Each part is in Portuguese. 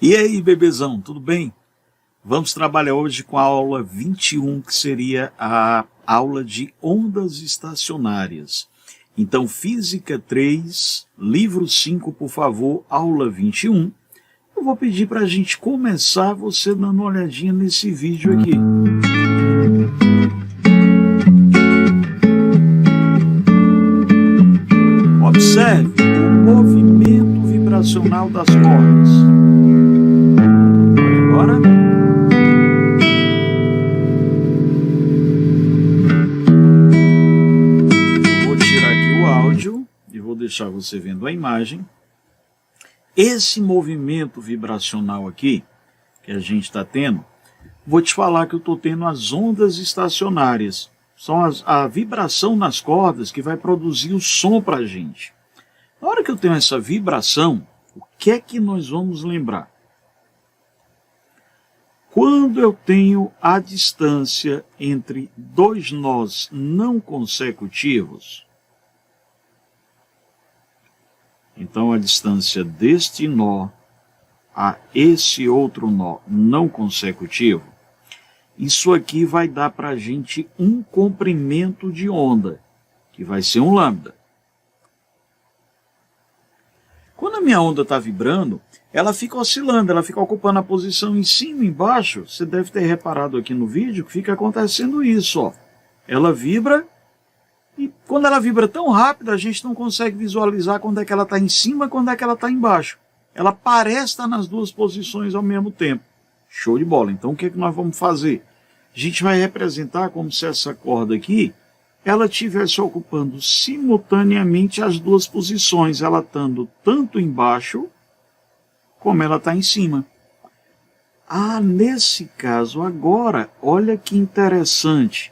E aí, bebezão, tudo bem? Vamos trabalhar hoje com a aula 21, que seria a aula de ondas estacionárias. Então, Física 3, livro 5, por favor, aula 21. Eu vou pedir para a gente começar você dando uma olhadinha nesse vídeo aqui. Observe o movimento vibracional das cordas. Olha agora. Eu vou tirar aqui o áudio e vou deixar você vendo a imagem. Esse movimento vibracional aqui, que a gente está tendo, vou te falar que eu estou tendo as ondas estacionárias. São a vibração nas cordas que vai produzir o som para a gente. Na hora que eu tenho essa vibração, o que é que nós vamos lembrar? Quando eu tenho a distância entre dois nós não consecutivos, então a distância deste nó a esse outro nó não consecutivo, isso aqui vai dar para a gente um comprimento de onda, que vai ser um lambda. Quando a minha onda está vibrando, ela fica oscilando, ela fica ocupando a posição em cima e embaixo. Você deve ter reparado aqui no vídeo que fica acontecendo isso, ó. Ela vibra e quando ela vibra tão rápido, a gente não consegue visualizar quando é que ela está em cima e quando é que ela está embaixo. Ela parece estar nas duas posições ao mesmo tempo. Show de bola. Então o que é que nós vamos fazer? A gente vai representar como se essa corda aqui ela estivesse ocupando simultaneamente as duas posições, ela estando tanto embaixo como ela está em cima. Ah, nesse caso agora, olha que interessante.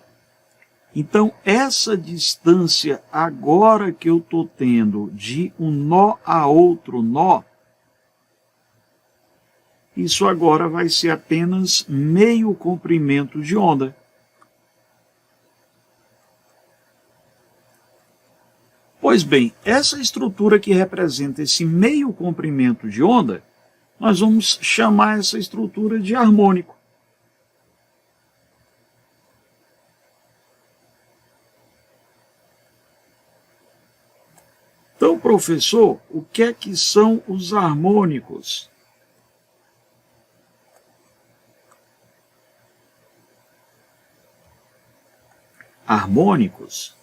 Então, essa distância agora que eu estou tendo de um nó a outro nó, isso agora vai ser apenas meio comprimento de onda. Pois bem, essa estrutura que representa esse meio comprimento de onda, nós vamos chamar essa estrutura de harmônico. Então, professor, o que é que são os harmônicos? Harmônicos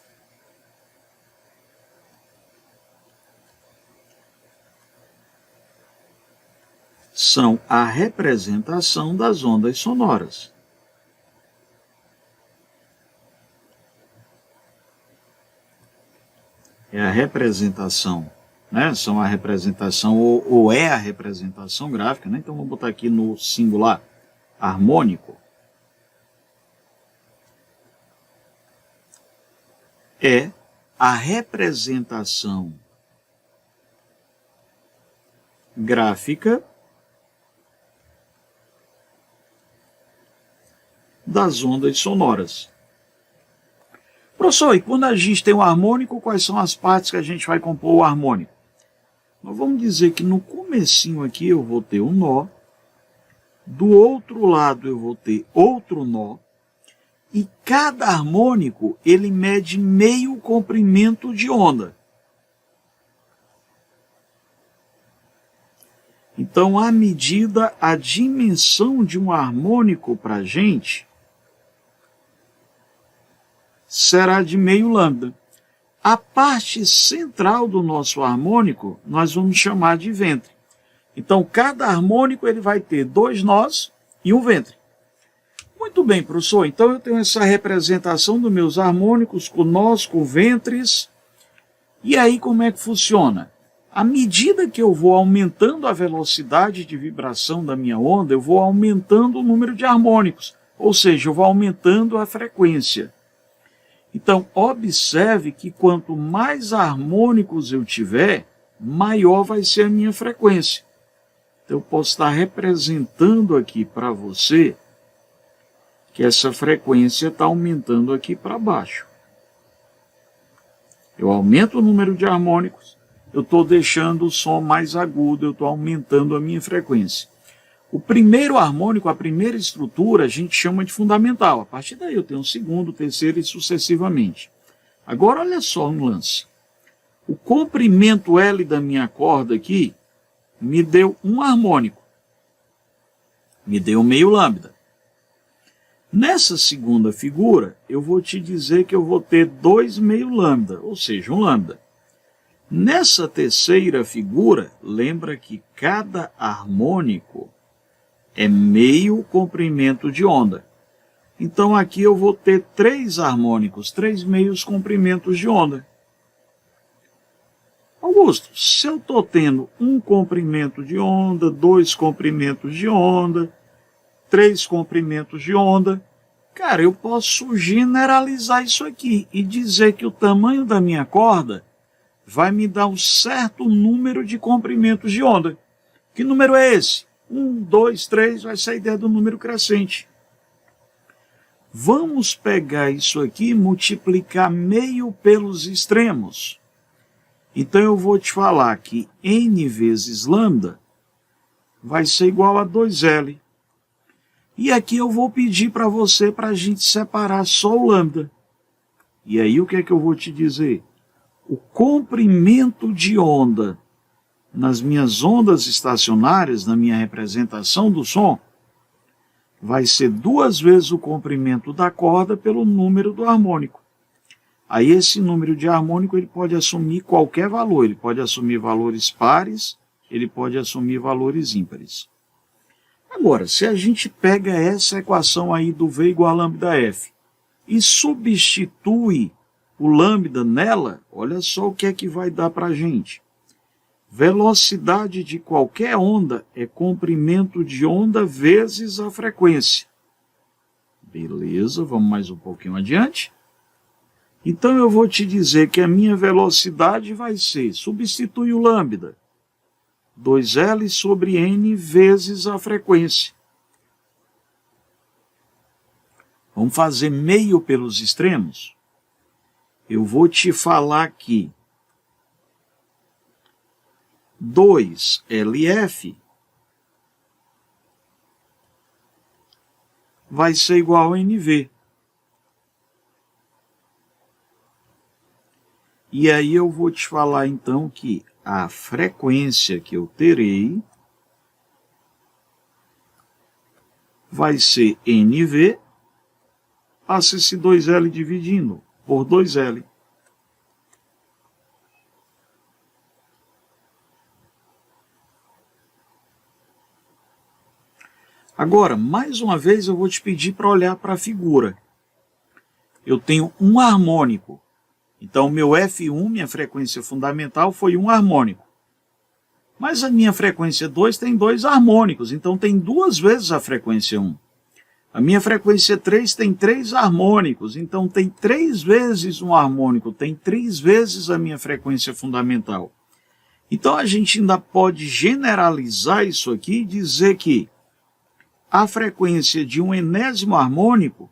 são a representação das ondas sonoras. É a representação, né? São a representação, ou é a representação gráfica, né? Então vamos botar aqui no singular, harmônico. É a representação gráfica das ondas sonoras. Professor, e quando a gente tem um harmônico, quais são as partes que a gente vai compor o harmônico? Nós vamos dizer que no comecinho aqui eu vou ter um nó, do outro lado eu vou ter outro nó, e cada harmônico ele mede meio comprimento de onda. Então, à medida, a dimensão de um harmônico para a gente será de meio lambda. A parte central do nosso harmônico nós vamos chamar de ventre. Então, cada harmônico ele vai ter dois nós e um ventre. Muito bem, professor. Então, eu tenho essa representação dos meus harmônicos com nós, com ventres. E aí, como é que funciona? À medida que eu vou aumentando a velocidade de vibração da minha onda, eu vou aumentando o número de harmônicos. Ou seja, eu vou aumentando a frequência. Então, observe que quanto mais harmônicos eu tiver, maior vai ser a minha frequência. Então, eu posso estar representando aqui para você que essa frequência está aumentando aqui para baixo. Eu aumento o número de harmônicos, eu estou deixando o som mais agudo, eu estou aumentando a minha frequência. O primeiro harmônico, a primeira estrutura, a gente chama de fundamental. A partir daí eu tenho o segundo, o terceiro e sucessivamente. Agora olha só um lance. O comprimento L da minha corda aqui me deu um harmônico. Me deu meio lambda. Nessa segunda figura, eu vou te dizer que eu vou ter 2 meio lambda, ou seja, um lambda. Nessa terceira figura, lembra que cada harmônico é meio comprimento de onda. Então aqui eu vou ter 3 harmônicos, 3 meios comprimentos de onda. Augusto, se eu estou tendo um comprimento de onda, 2 comprimentos de onda, 3 comprimentos de onda, cara, eu posso generalizar isso aqui e dizer que o tamanho da minha corda vai me dar um certo número de comprimentos de onda. Que número é esse? 1, 2, 3, vai ser a ideia do número crescente. Vamos pegar isso aqui e multiplicar meio pelos extremos. Então eu vou te falar que n vezes lambda vai ser igual a 2L. E aqui eu vou pedir para você para a gente separar só o lambda. E aí o que é que eu vou te dizer? O comprimento de onda nas minhas ondas estacionárias, na minha representação do som, vai ser 2 vezes o comprimento da corda pelo número do harmônico. Aí esse número de harmônico ele pode assumir qualquer valor, ele pode assumir valores pares, ele pode assumir valores ímpares. Agora, se a gente pega essa equação aí do V igual a lambda F e substitui o lambda nela, olha só o que é que vai dar para a gente. Velocidade de qualquer onda é comprimento de onda vezes a frequência. Beleza, vamos mais um pouquinho adiante. Então eu vou te dizer que a minha velocidade vai ser, substitui o lambda, 2L sobre N vezes a frequência. Vamos fazer meio pelos extremos? Eu vou te falar aqui 2LF vai ser igual a NV. E aí eu vou te falar então que a frequência que eu terei vai ser NV, passa esse 2L dividindo por 2L. Agora, mais uma vez, eu vou te pedir para olhar para a figura. Eu tenho um harmônico. Então, meu F1, minha frequência fundamental, foi um harmônico. Mas a minha frequência 2 tem 2 harmônicos, então tem 2 vezes a frequência 1. A minha frequência 3 tem 3 harmônicos, então tem 3 vezes um harmônico, tem 3 vezes a minha frequência fundamental. Então, a gente ainda pode generalizar isso aqui e dizer que a frequência de um enésimo harmônico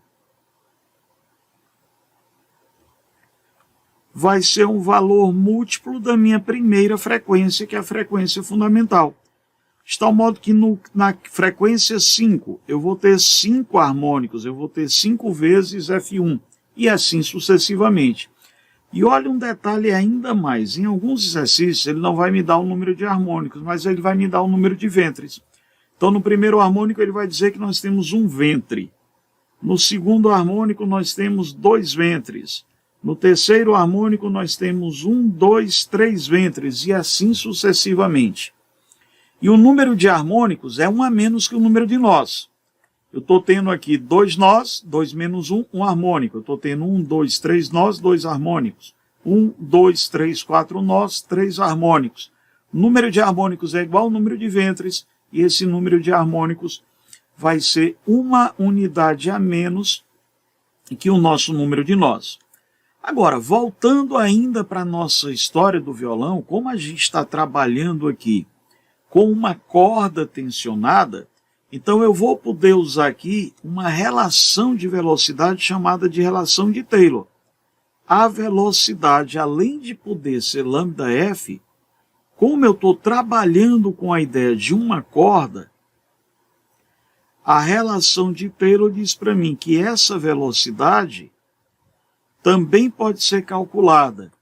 vai ser um valor múltiplo da minha primeira frequência, que é a frequência fundamental. De tal modo que na frequência 5, eu vou ter 5 harmônicos, eu vou ter 5 vezes F1, e assim sucessivamente. E olha um detalhe ainda mais, em alguns exercícios ele não vai me dar o número de harmônicos, mas ele vai me dar o número de ventres. Então no primeiro harmônico ele vai dizer que nós temos um ventre. No segundo harmônico nós temos 2 ventres. No terceiro harmônico nós temos 1, 2, 3 ventres e assim sucessivamente. E o número de harmônicos é 1 a menos que o número de nós. Eu estou tendo aqui 2 nós, 2 menos 1, 1 harmônico. Eu estou tendo 1, 2, 3 nós, 2 harmônicos. 1, 2, 3, 4 nós, 3 harmônicos. O número de harmônicos é igual ao número de ventres e esse número de harmônicos vai ser uma unidade a menos que o nosso número de nós. Agora, voltando ainda para a nossa história do violão, como a gente está trabalhando aqui com uma corda tensionada, então eu vou poder usar aqui uma relação de velocidade chamada de relação de Taylor. A velocidade, além de poder ser lambda F, como eu estou trabalhando com a ideia de uma corda, a relação de Taylor diz para mim que essa velocidade também pode ser calculada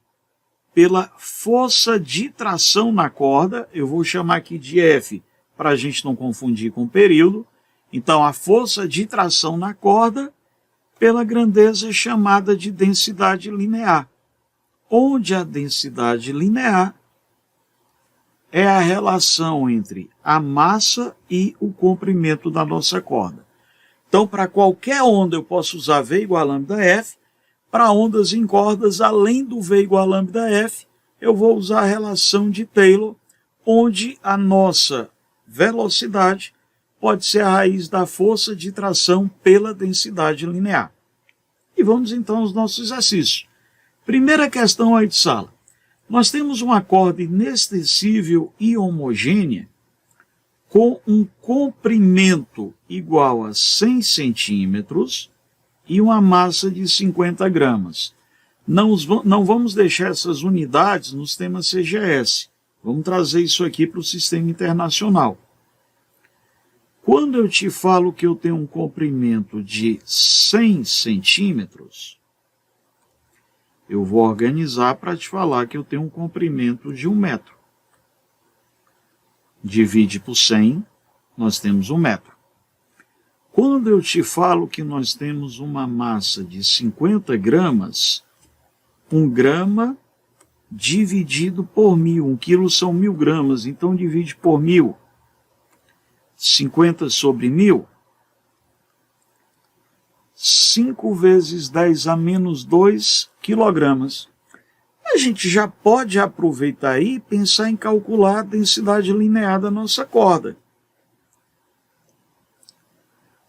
pela força de tração na corda, eu vou chamar aqui de F, para a gente não confundir com o período. Então, a força de tração na corda pela grandeza chamada de densidade linear, onde a densidade linear é a relação entre a massa e o comprimento da nossa corda. Então, para qualquer onda eu posso usar V igual a lambda F. Para ondas em cordas, além do V igual a lambda F, eu vou usar a relação de Taylor, onde a nossa velocidade pode ser a raiz da força de tração pela densidade linear. E vamos então aos nossos exercícios. Primeira questão aí de sala. Nós temos uma corda inextensível e homogênea com um comprimento igual a 100 centímetros e uma massa de 50 gramas. Não vamos deixar essas unidades nos temas CGS. Vamos trazer isso aqui para o sistema internacional. Quando eu te falo que eu tenho um comprimento de 100 centímetros, eu vou organizar para te falar que eu tenho um comprimento de 1 metro. Divide por 100, nós temos 1 metro. Quando eu te falo que nós temos uma massa de 50 gramas, 1 grama dividido por 1000. 1 quilo são 1000 gramas, então divide por 1000. 50 sobre 1000. 5 vezes 10 a menos 2 quilogramas. A gente já pode aproveitar aí e pensar em calcular a densidade linear da nossa corda.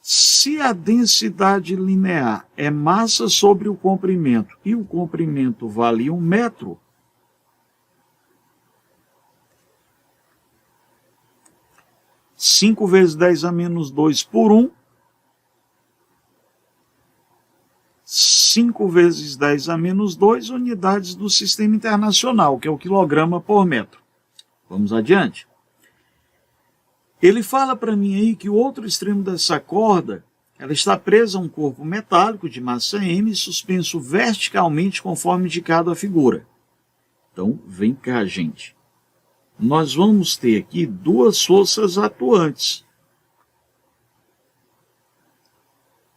Se a densidade linear é massa sobre o comprimento e o comprimento vale 1 metro, cinco vezes 10 a menos 2 por 1, 5 vezes 10 a menos 2 unidades do sistema internacional, que é o quilograma por metro. Vamos adiante. Ele fala para mim aí que o outro extremo dessa corda, ela está presa a um corpo metálico de massa M, suspenso verticalmente conforme indicado a figura. Então, vem cá, gente. Nós vamos ter aqui duas forças atuantes.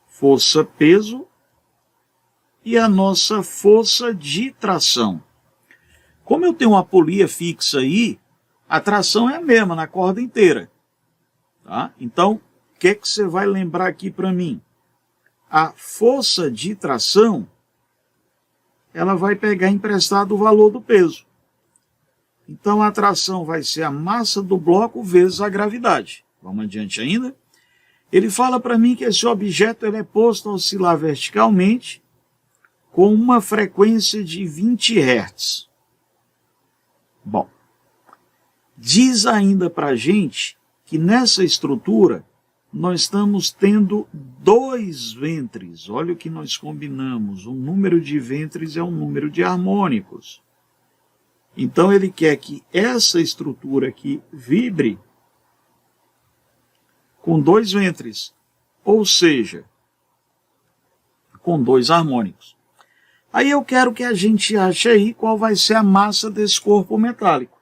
Força-peso e a nossa força de tração. Como eu tenho uma polia fixa aí, a tração é a mesma na corda inteira. Tá? Então, o que você vai lembrar aqui para mim? A força de tração, ela vai pegar emprestado o valor do peso. Então, a tração vai ser a massa do bloco vezes a gravidade. Vamos adiante ainda. Ele fala para mim que esse objeto ele é posto a oscilar verticalmente com uma frequência de 20 Hz. Bom, diz ainda para a gente que nessa estrutura nós estamos tendo 2 ventres. Olha o que nós combinamos. O número de ventres é um número de harmônicos. Então ele quer que essa estrutura aqui vibre com 2 ventres, ou seja, com 2 harmônicos. Aí eu quero que a gente ache aí qual vai ser a massa desse corpo metálico.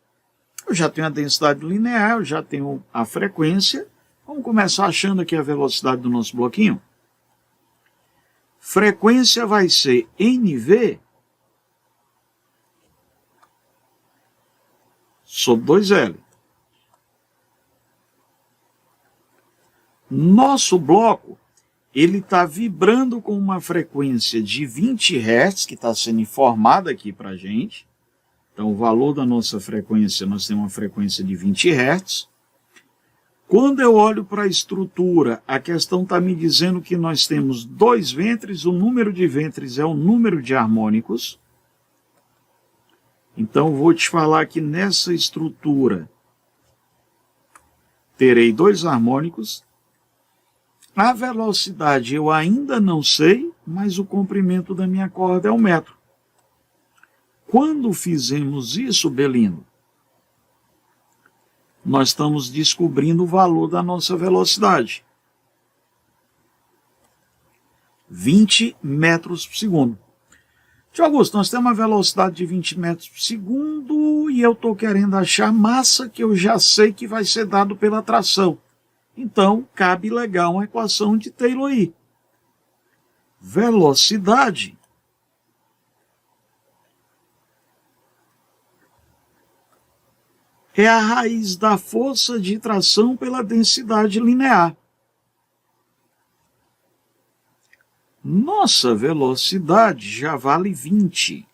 Eu já tenho a densidade linear, eu já tenho a frequência. Vamos começar achando aqui a velocidade do nosso bloquinho. Frequência vai ser NV sobre 2L. Nosso bloco, ele está vibrando com uma frequência de 20 Hz, que está sendo informada aqui para a gente. Então, o valor da nossa frequência, nós temos uma frequência de 20 Hz. Quando eu olho para a estrutura, a questão está me dizendo que nós temos 2 ventres, o número de ventres é o número de harmônicos. Então, vou te falar que nessa estrutura terei 2 harmônicos. A velocidade eu ainda não sei, mas o comprimento da minha corda é 1 metro. Quando fizemos isso, Belino, nós estamos descobrindo o valor da nossa velocidade. 20 metros por segundo. Tio Augusto, nós temos uma velocidade de 20 metros por segundo e eu estou querendo achar massa que eu já sei que vai ser dado pela tração. Então, cabe legal uma equação de Taylor aí. Velocidade é a raiz da força de tração pela densidade linear. Nossa velocidade já vale 20.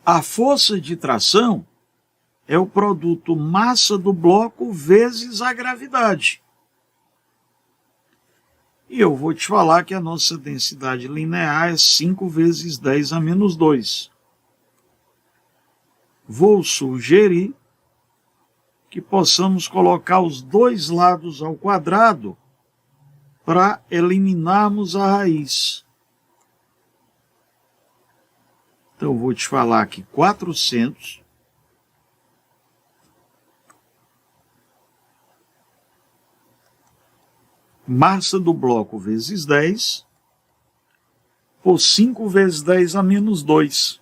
A força de tração é o produto massa do bloco vezes a gravidade. E eu vou te falar que a nossa densidade linear é 5 vezes 10 a menos 2. Vou sugerir que possamos colocar os dois lados ao quadrado para eliminarmos a raiz. Então, eu vou te falar que 400 massa do bloco vezes 10 por 5 vezes 10 a menos 2.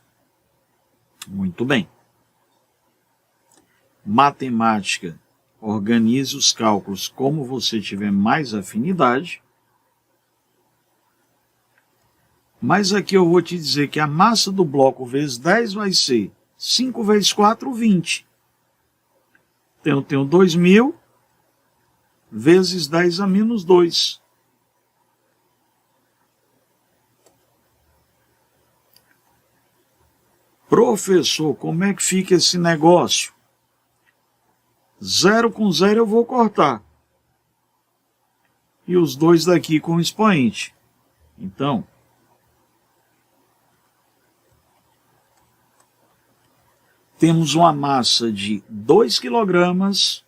Muito bem. Matemática, organize os cálculos como você tiver mais afinidade. Mas aqui eu vou te dizer que a massa do bloco vezes 10 vai ser 5 vezes 4, 20. Então eu tenho 2.000 vezes 10 a menos 2. Professor, como é que fica esse negócio? 0 com 0 eu vou cortar. E os dois daqui com expoente. Então, temos uma massa de 2 kg.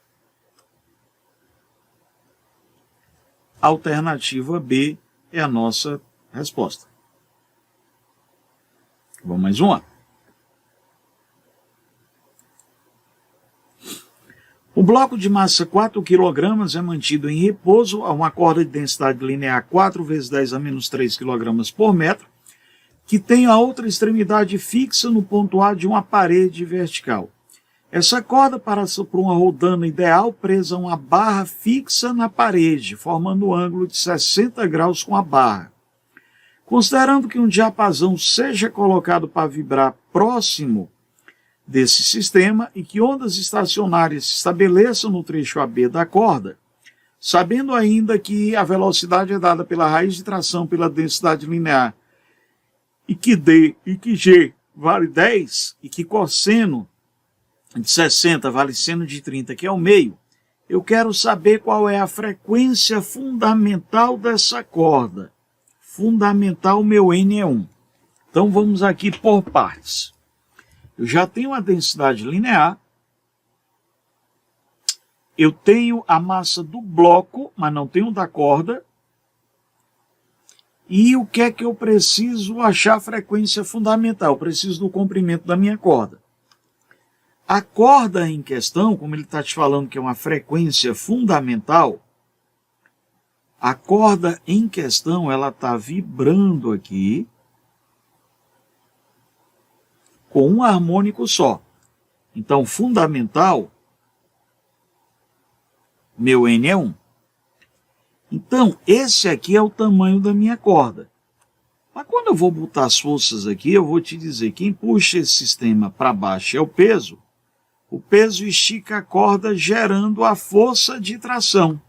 Alternativa B é a nossa resposta. Vamos mais uma. O bloco de massa 4 kg é mantido em repouso a uma corda de densidade linear 4 vezes 10 a menos 3 kg por metro, que tem a outra extremidade fixa no ponto A de uma parede vertical. Essa corda passa por uma roldana ideal presa a uma barra fixa na parede, formando um ângulo de 60 graus com a barra. Considerando que um diapasão seja colocado para vibrar próximo desse sistema e que ondas estacionárias se estabeleçam no trecho AB da corda, sabendo ainda que a velocidade é dada pela raiz de tração pela densidade linear e que D e que G vale 10 e que cosseno de 60 vale seno de 30, que é o meio, eu quero saber qual é a frequência fundamental dessa corda. Fundamental, meu N é 1. Então vamos aqui por partes. Eu já tenho a densidade linear, eu tenho a massa do bloco, mas não tenho da corda. E o que é que eu preciso achar a frequência fundamental? Eu preciso do comprimento da minha corda. A corda em questão, como ele está te falando que é uma frequência fundamental, a corda em questão ela está vibrando aqui com um harmônico só. Então, fundamental, meu N é 1. Então, esse aqui é o tamanho da minha corda. Mas quando eu vou botar as forças aqui, eu vou te dizer que quem puxa esse sistema para baixo é o peso. O peso estica a corda, gerando a força de tração.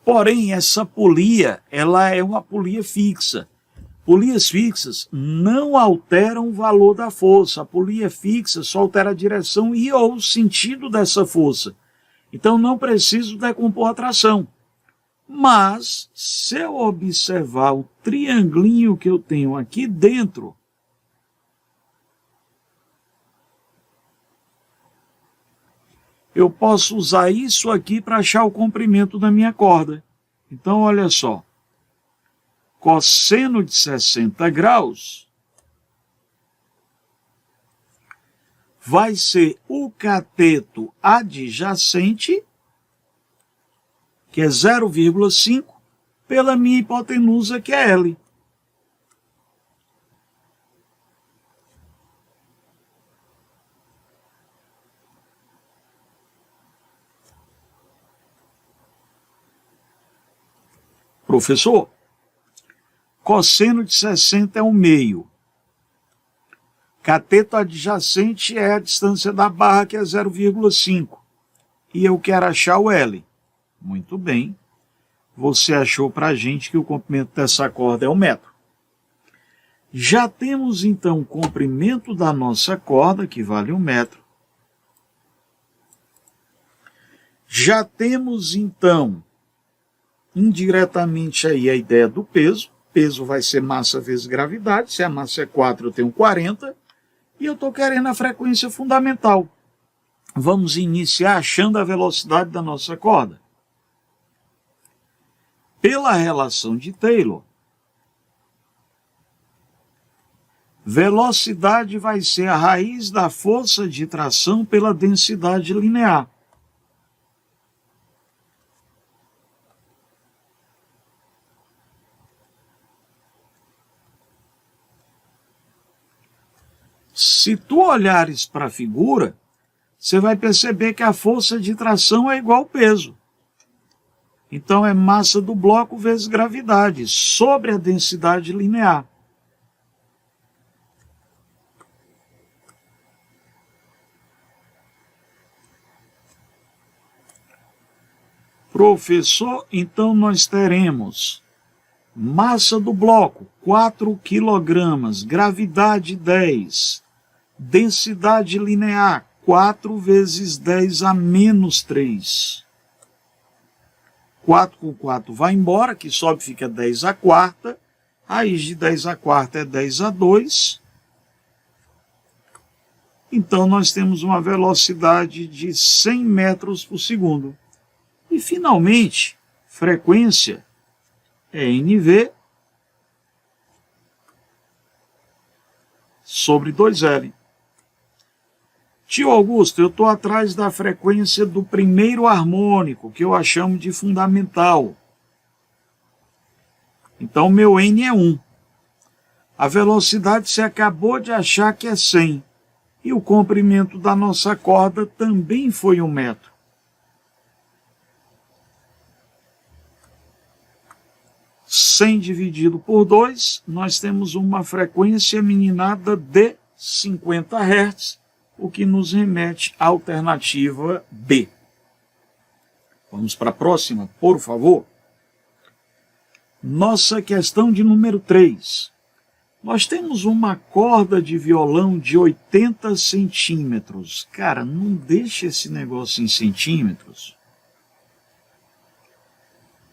Porém, essa polia, ela é uma polia fixa. Polias fixas não alteram o valor da força. A polia fixa só altera a direção e ou o sentido dessa força. Então, não preciso decompor a tração. Mas, se eu observar o triangulinho que eu tenho aqui dentro, eu posso usar isso aqui para achar o comprimento da minha corda. Então, olha só. Cosseno de 60 graus vai ser o cateto adjacente, que é 0,5, pela minha hipotenusa, que é L. Professor, cosseno de 60 é 1/2. Cateto adjacente é a distância da barra, que é 0,5. E eu quero achar o L. Muito bem. Você achou para a gente que o comprimento dessa corda é 1 metro. Já temos, então, o comprimento da nossa corda, que vale 1 metro. Já temos, então, indiretamente aí a ideia do peso. Peso vai ser massa vezes gravidade. Se a massa é 4, eu tenho 40. E eu estou querendo a frequência fundamental. Vamos iniciar achando a velocidade da nossa corda. Pela relação de Taylor, velocidade vai ser a raiz da força de tração pela densidade linear. Se tu olhares para a figura, você vai perceber que a força de tração é igual ao peso. Então é massa do bloco vezes gravidade, sobre a densidade linear. Professor, então nós teremos massa do bloco, 4 kg, gravidade 10, densidade linear, 4 vezes 10 a menos 3. 4 com 4 vai embora, que sobe fica 10 a quarta, raiz de 10 a quarta é 10 a 2. Então nós temos uma velocidade de 100 metros por segundo. E finalmente, frequência é NV sobre 2L. Tio Augusto, eu estou atrás da frequência do primeiro harmônico, que eu a chamo de fundamental. Então, meu N é 1. A velocidade você acabou de achar que é 100. E o comprimento da nossa corda também foi 1 metro. Cem dividido por 2, nós temos uma frequência meninada de 50 Hz, o que nos remete à alternativa B. Vamos para a próxima, por favor. Nossa questão de número 3. Nós temos uma corda de violão de 80 centímetros. Cara, não deixa esse negócio em centímetros.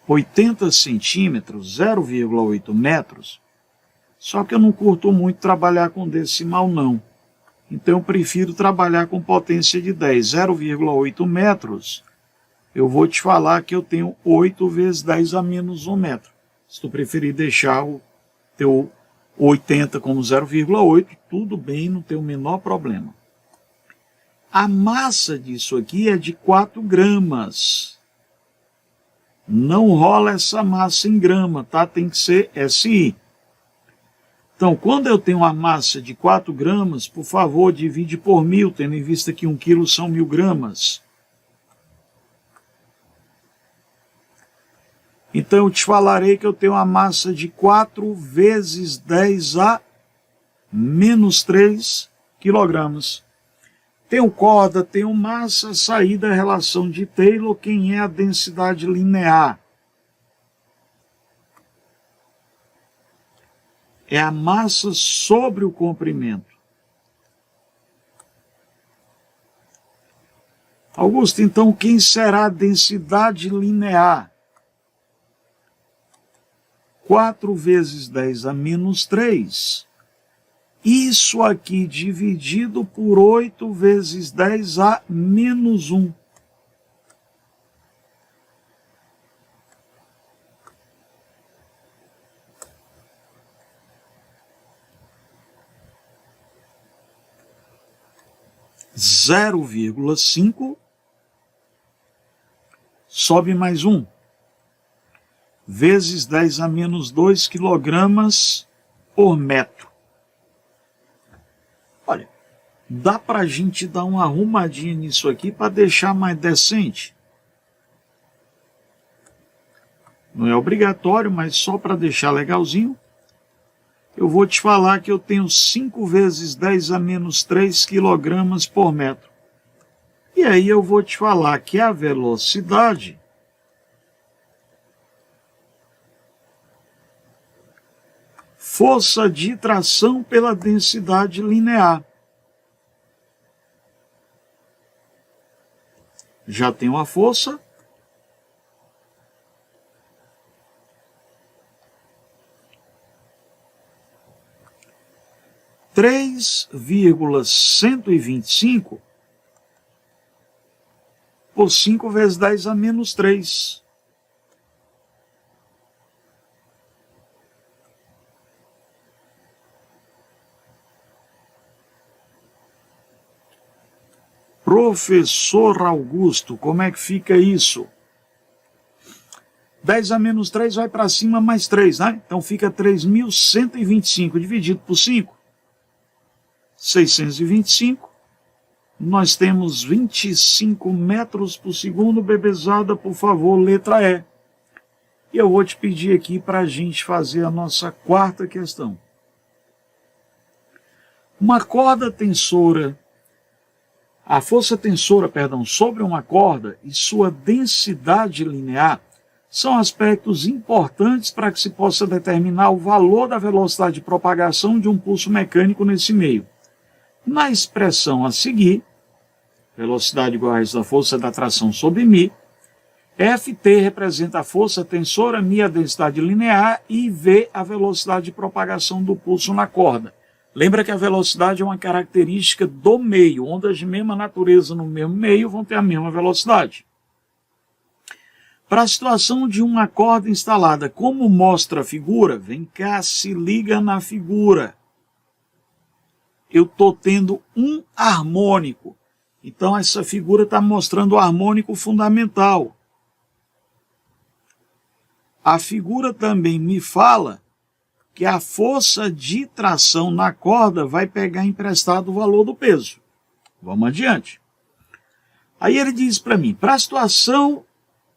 80 centímetros, 0,8 metros. Só que eu não curto muito trabalhar com decimal, não. Então eu prefiro trabalhar com potência de 10, 0,8 metros. Eu vou te falar que eu tenho 8 vezes 10 a menos 1 metro. Se tu preferir deixar o teu 80 como 0,8, tudo bem, não tem o menor problema. A massa disso aqui é de 4 gramas. Não rola essa massa em grama, tá? Tem que ser SI. Então, quando eu tenho uma massa de 4 gramas, por favor, divide por 1000, tendo em vista que 1 quilo são 1000 gramas. Então, eu te falarei que eu tenho uma massa de 4 vezes 10 a menos 3 quilogramas. Tenho corda, tenho massa, saída da relação de Taylor, quem é a densidade linear? É a massa sobre o comprimento. Augusto, então quem será a densidade linear? 4 vezes 10 a menos 3. Isso aqui dividido por 8 vezes 10 a menos 1. 0,5, sobe mais 1, vezes 10 a menos 2 quilogramas por metro. Olha, dá para a gente dar uma arrumadinha nisso aqui para deixar mais decente. Não é obrigatório, mas só para deixar legalzinho. Eu vou te falar que eu tenho 5 vezes 10 a menos 3 quilogramas por metro. E aí eu vou te falar que a velocidade força de tração pela densidade linear. Já tenho a força. Três vírgula 125 por 5 vezes 10 a menos 3. Professor Augusto, como é que fica isso? 10 a menos 3 vai para cima mais 3, né? Então fica 3.125 dividido por 5. 625. Nós temos 25 metros por segundo. Bebezada, por favor, letra E. E eu vou te pedir aqui para a gente fazer a nossa quarta questão. Uma corda tensora, a força tensora, sobre uma corda e sua densidade linear são aspectos importantes para que se possa determinar o valor da velocidade de propagação de um pulso mecânico nesse meio. Na expressão a seguir, velocidade igual a raiz da força da atração sobre μ, Ft representa a força tensora, μ a densidade linear e V a velocidade de propagação do pulso na corda. Lembra que a velocidade é uma característica do meio. Ondas de mesma natureza no mesmo meio vão ter a mesma velocidade. Para a situação de uma corda instalada, como mostra a figura, vem cá, se liga na figura. Eu estou tendo um harmônico. Então essa figura está mostrando o harmônico fundamental. A figura também me fala que a força de tração na corda vai pegar emprestado o valor do peso. Vamos adiante. Aí ele diz para mim, para a situação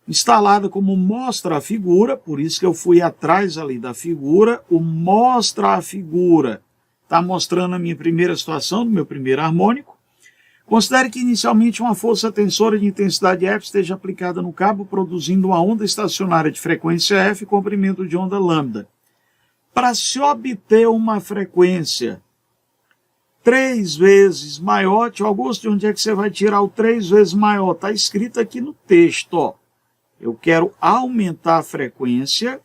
instalada como mostra a figura, por isso que eu fui atrás ali da figura, o mostra a figura está mostrando a minha primeira situação, do meu primeiro harmônico. Considere que inicialmente uma força tensora de intensidade F esteja aplicada no cabo, produzindo uma onda estacionária de frequência F e comprimento de onda lambda. Para se obter uma frequência 3 vezes maior, tio Augusto, de onde é que você vai tirar o 3 vezes maior? Está escrito aqui no texto, ó. Eu quero aumentar a frequência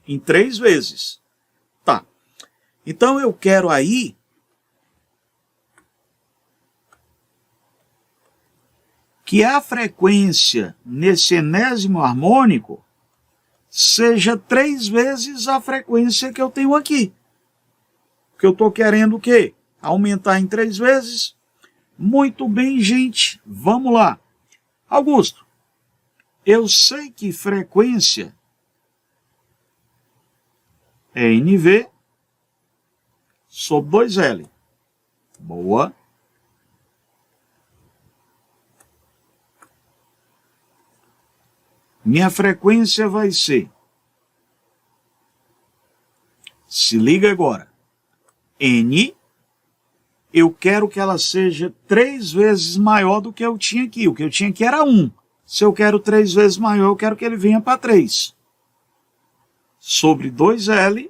em 3 vezes. Tá. Então eu quero aí que a frequência nesse enésimo harmônico seja 3 vezes a frequência que eu tenho aqui. Que eu estou querendo o quê? Aumentar em 3 vezes? Muito bem, gente. Vamos lá. Augusto, eu sei que frequência é NV sobre 2L. Boa. Minha frequência vai ser, se liga agora, N, eu quero que ela seja 3 vezes maior do que eu tinha aqui. O que eu tinha aqui era 1. Se eu quero 3 vezes maior, eu quero que ele venha para 3. Sobre 2L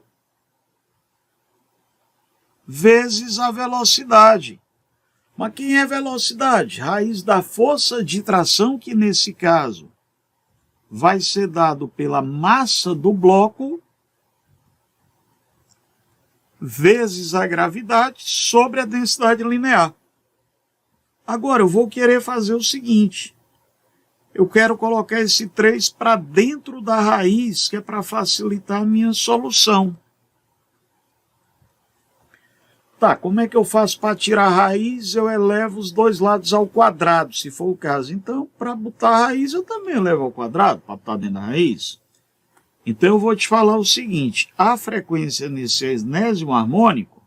vezes a velocidade. Mas quem é velocidade? Raiz da força de tração, que nesse caso vai ser dado pela massa do bloco vezes a gravidade sobre a densidade linear. Agora eu vou querer fazer o seguinte. Eu quero colocar esse 3 para dentro da raiz, que é para facilitar a minha solução. Tá, como é que eu faço para tirar a raiz? Eu elevo os dois lados ao quadrado, se for o caso. Então, para botar a raiz, eu também elevo ao quadrado, para botar dentro da raiz. Então, eu vou te falar o seguinte. A frequência nesse enésimo harmônico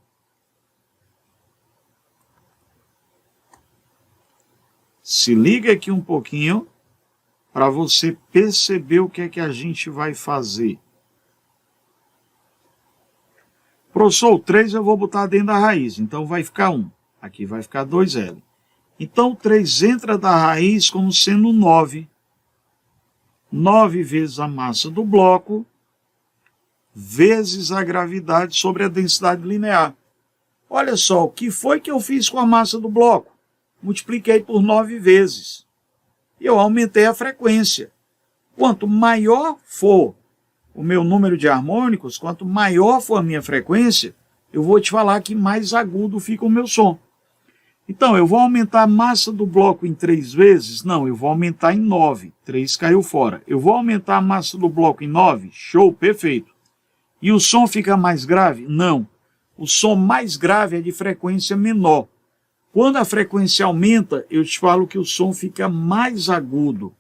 se liga aqui um pouquinho para você perceber o que é que a gente vai fazer. Professor, o 3 eu vou botar dentro da raiz, então vai ficar 1. Aqui vai ficar 2L. Então, 3 entra da raiz como sendo 9. 9 vezes a massa do bloco, vezes a gravidade sobre a densidade linear. Olha só, o que foi que eu fiz com a massa do bloco? Multipliquei por 9 vezes. E eu aumentei a frequência. Quanto maior for o meu número de harmônicos, quanto maior for a minha frequência, eu vou te falar que mais agudo fica o meu som. Então, eu vou aumentar a massa do bloco em 3 vezes? Não, eu vou aumentar em 9. 3 caiu fora. Eu vou aumentar a massa do bloco em 9? Show, perfeito. E o som fica mais grave? Não. O som mais grave é de frequência menor. Quando a frequência aumenta, eu te falo que o som fica mais agudo.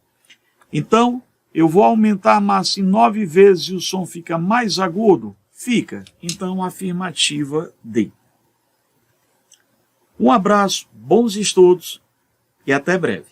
Então, eu vou aumentar a massa em 9 vezes e o som fica mais agudo? Fica. Então, afirmativa D. Um abraço, bons estudos e até breve.